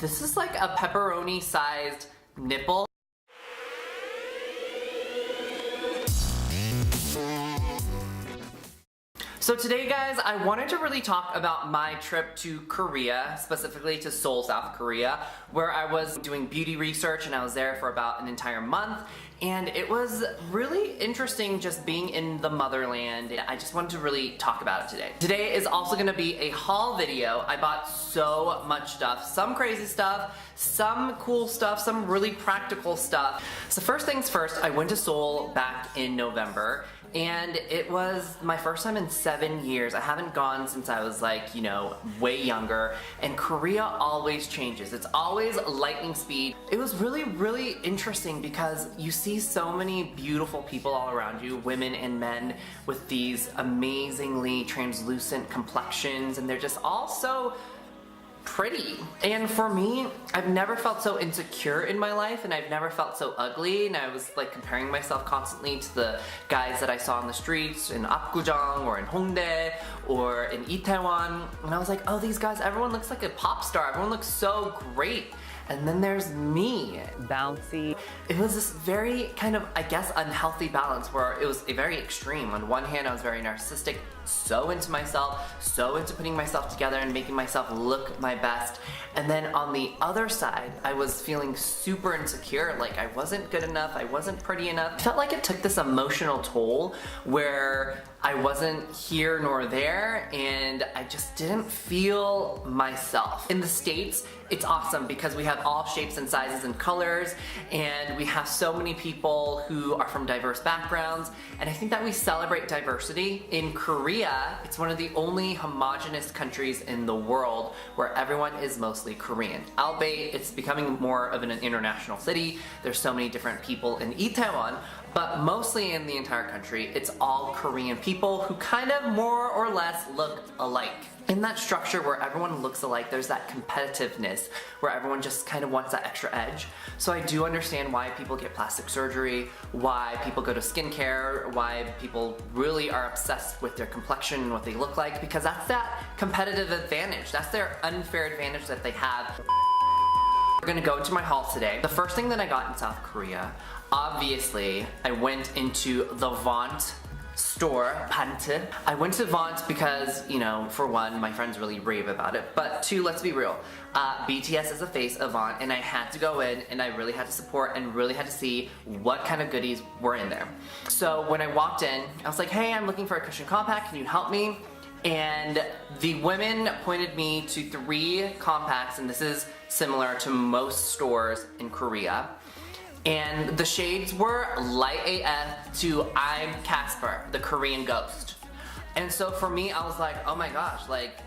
This is like a pepperoni sized nipple. So today, guys, I wanted to really talk about my trip to Korea, specifically to Seoul, South Korea, where I was doing beauty research and I was there for about an entire month. And it was really interesting just being in the motherland. I just wanted to really talk about it today. Today is also gonna be a haul video. I bought so much stuff, some crazy stuff, some cool stuff, some really practical stuff. So first things first, I went to Seoul back in November. And it was my first time in 7 years. I haven't gone since I was like, you know, way younger. And Korea always changes. It's always lightning speed. It was really, really interesting because you see so many beautiful people all around you, women and men with these amazingly translucent complexions, and they're just all so pretty. And for me, I've never felt so insecure in my life, and I've never felt so ugly, and I was like comparing myself constantly to the guys that I saw on the streets in Apgujeong or in Hongdae or in Itaewon, and I was like, oh, these guys, everyone looks like a pop star, everyone looks so great. And then there's me. Bouncy. It was this very kind of, I guess, unhealthy balance where it was a very extreme. On one hand, I was very narcissistic, so into myself, so into putting myself together and making myself look my best. And then on the other side, I was feeling super insecure, like I wasn't good enough, I wasn't pretty enough. I felt like it took this emotional toll where I wasn't here nor there, and I just didn't feel myself. In the States, it's awesome because we have all shapes and sizes and colors, and we have so many people who are from diverse backgrounds, and I think that we celebrate diversity. In Korea, it's one of the only homogenous countries in the world where everyone is mostly Korean. Albeit, it's becoming more of an international city. There's so many different people in Itaewon, but mostly in the entire country, it's all Korean people who kind of more or less look alike. In that structure where everyone looks alike, there's that competitiveness where everyone just kind of wants that extra edge. So I do understand why people get plastic surgery, why people go to skincare, why people really are obsessed with their complexion and what they look like, because that's that competitive advantage. That's their unfair advantage that they have. We're gonna go into my haul today. The first thing that I got in South Korea, obviously, I went into the Vont store, Pante. I went to Vont because, you know, for one, my friends really rave about it, but two, let's be real, BTS is the face of Vont, and I had to go in and I really had to support and really had to see what kind of goodies were in there. So when I walked in, I was like, hey, I'm looking for a cushion compact, can you help me? And the women pointed me to 3 compacts, and this is similar to most stores in Korea. And the shades were light AF to I'm Casper, the Korean ghost. And so for me, I was like, oh my gosh, like,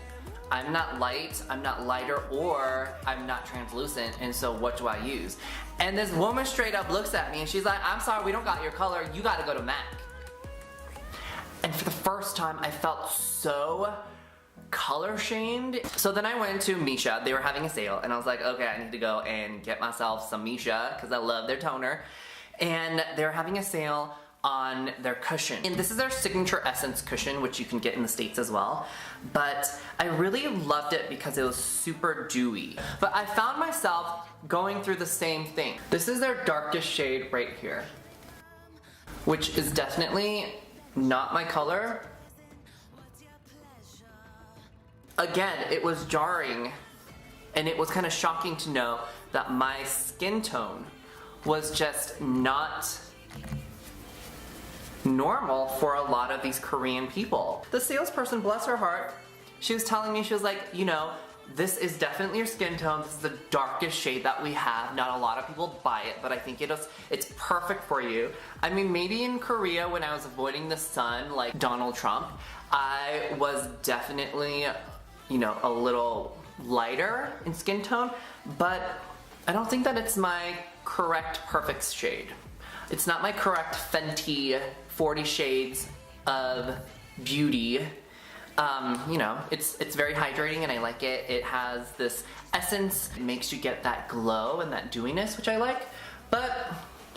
I'm not light, I'm not lighter, or I'm not translucent, and so what do I use? And this woman straight up looks at me and she's like, I'm sorry, we don't got your color, you gotta go to MAC. And for the first time, I felt so color shamed. So then I went to Misha. They were having a sale, and I was like, okay, I need to go and get myself some Misha because I love their toner. And they were having a sale on their cushion. And this is their signature essence cushion, which you can get in the States as well. But I really loved it because it was super dewy. But I found myself going through the same thing. This is their darkest shade right here, which is definitely not my color. Again, it was jarring, and it was kind of shocking to know that my skin tone was just not normal for a lot of these Korean people. The salesperson, bless her heart, she was telling me, she was like, you know, this is definitely your skin tone. This is the darkest shade that we have. Not a lot of people buy it, but I think it's perfect for you. I mean, maybe in Korea when I was avoiding the sun like Donald Trump, I was definitely, you know, a little lighter in skin tone, but I don't think that it's my correct perfect shade. It's not my correct Fenty 40 shades of beauty. You know, it's very hydrating and I like it. It has this essence. It makes you get that glow and that dewiness, which I like, but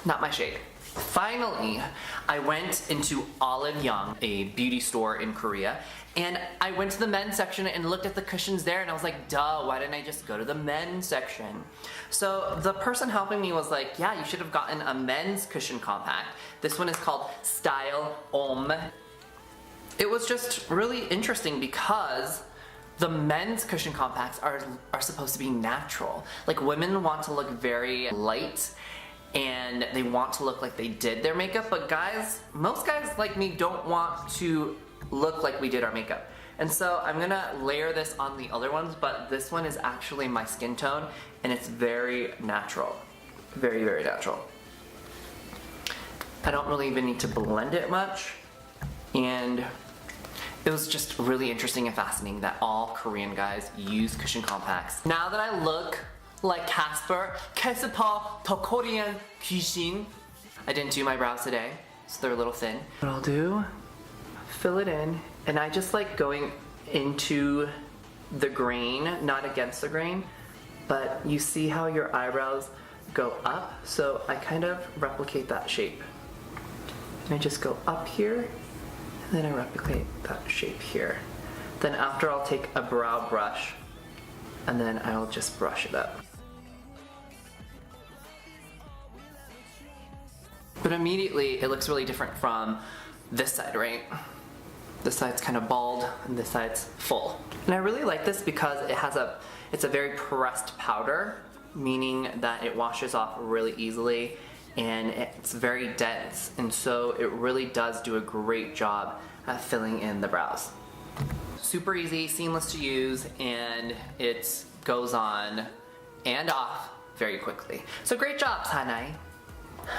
not my shade. Finally, I went into Olive Young, a beauty store in Korea, and I went to the men's section and looked at the cushions there, and I was like, duh, why didn't I just go to the men's section? So the person helping me was like, yeah, you should have gotten a men's cushion compact. This one is called Style Homme. It was just really interesting because the men's cushion compacts are supposed to be natural. Like, women want to look very light and they want to look like they did their makeup, but guys, most guys like me don't want to look like we did our makeup. And so I'm gonna layer this on the other ones, but this one is actually my skin tone and it's very natural. Very, very natural. I don't really even need to blend it much, and it was just really interesting and fascinating that all Korean guys use cushion compacts. Now that I look like Casper the Korean 귀신, I didn't do my brows today, so they're a little thin. What I'll do, fill it in, and I just like going into the grain, not against the grain, but you see how your eyebrows go up, so I kind of replicate that shape. And I just go up here, and then I replicate that shape here. Then after, I'll take a brow brush, and then I'll just brush it up. But immediately, it looks really different from this side, right? This side's kind of bald, and this side's full. And I really like this because it's a very pressed powder, meaning that it washes off really easily, and it's very dense, and so it really does do a great job at filling in the brows. Super easy, seamless to use, and it goes on and off very quickly. So great job, Ssanai.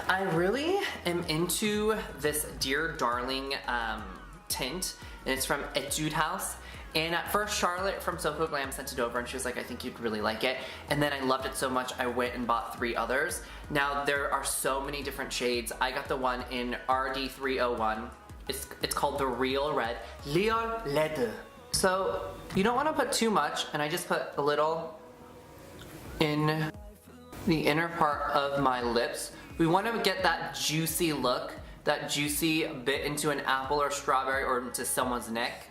I really am into this Dear Darling tint, and it's from Etude House. And at first, Charlotte from Soko Glam sent it over, and she was like, I think you'd really like it. And then I loved it so much, I went and bought 3 others. Now, there are so many different shades. I got the one in RD301. It's called the Real Red. Real Red. So, you don't want to put too much, and I just put a little in the inner part of my lips. We want to get that juicy look, that juicy bit into an apple or strawberry or into someone's neck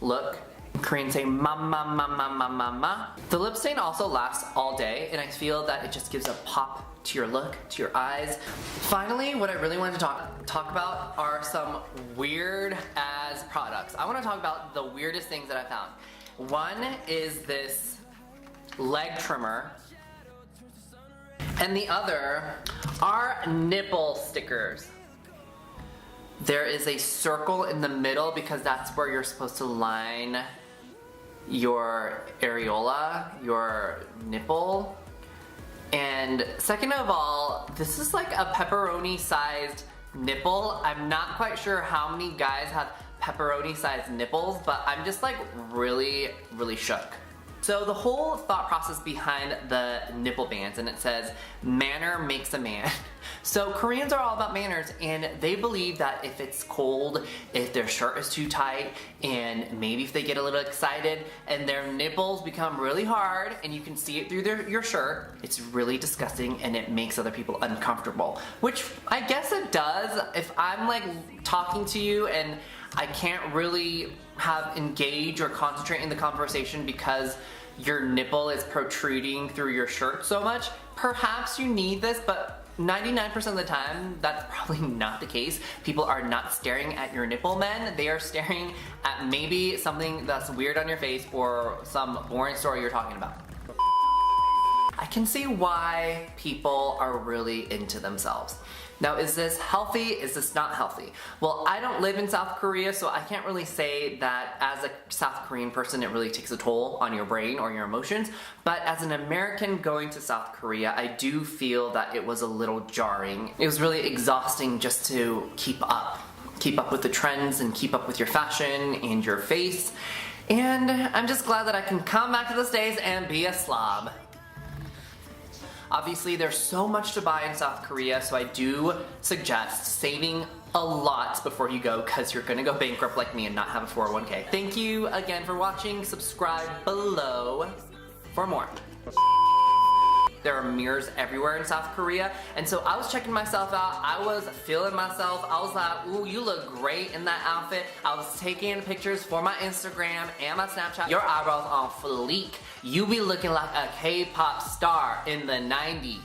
look. Koreans say ma ma ma ma ma ma ma. The lip stain also lasts all day, and I feel that it just gives a pop to your look, to your eyes. Finally, what I really wanted to talk about are some weird ass products. I want to talk about the weirdest things that I found. One is this leg trimmer, and the other are nipple stickers. There is a circle in the middle because that's where you're supposed to line your areola, your nipple. And second of all, this is like a pepperoni sized nipple. I'm not quite sure how many guys have pepperoni sized nipples, but I'm just like really, really shook. So the whole thought process behind the nipple bands, and it says, manner makes a man. So Koreans are all about manners, and they believe that if it's cold, if their shirt is too tight, and maybe if they get a little excited and their nipples become really hard and you can see it through your shirt, it's really disgusting and it makes other people uncomfortable. Which I guess it does. If I'm like talking to you and I can't really engage or concentrate in the conversation because your nipple is protruding through your shirt so much, perhaps you need this, but 99% of the time, that's probably not the case. People are not staring at your nipple men. They are staring at maybe something that's weird on your face or some boring story you're talking about. I can see why people are really into themselves. Now, is this healthy? Is this not healthy? Well, I don't live in South Korea, so I can't really say that as a South Korean person, it really takes a toll on your brain or your emotions. But as an American going to South Korea, I do feel that it was a little jarring. It was really exhausting just to keep up with the trends and keep up with your fashion and your face. And I'm just glad that I can come back to the States and be a slob. Obviously, there's so much to buy in South Korea, so I do suggest saving a lot before you go, because you're gonna go bankrupt like me and not have a 401k. Thank you again for watching. Subscribe below for more. there are mirrors everywhere in South Korea. And so I was checking myself out. I was feeling myself. I was like, ooh, you look great in that outfit. I was taking pictures for my Instagram and my Snapchat. Your eyebrows on fleek. You be looking like a K-pop star in the 90s.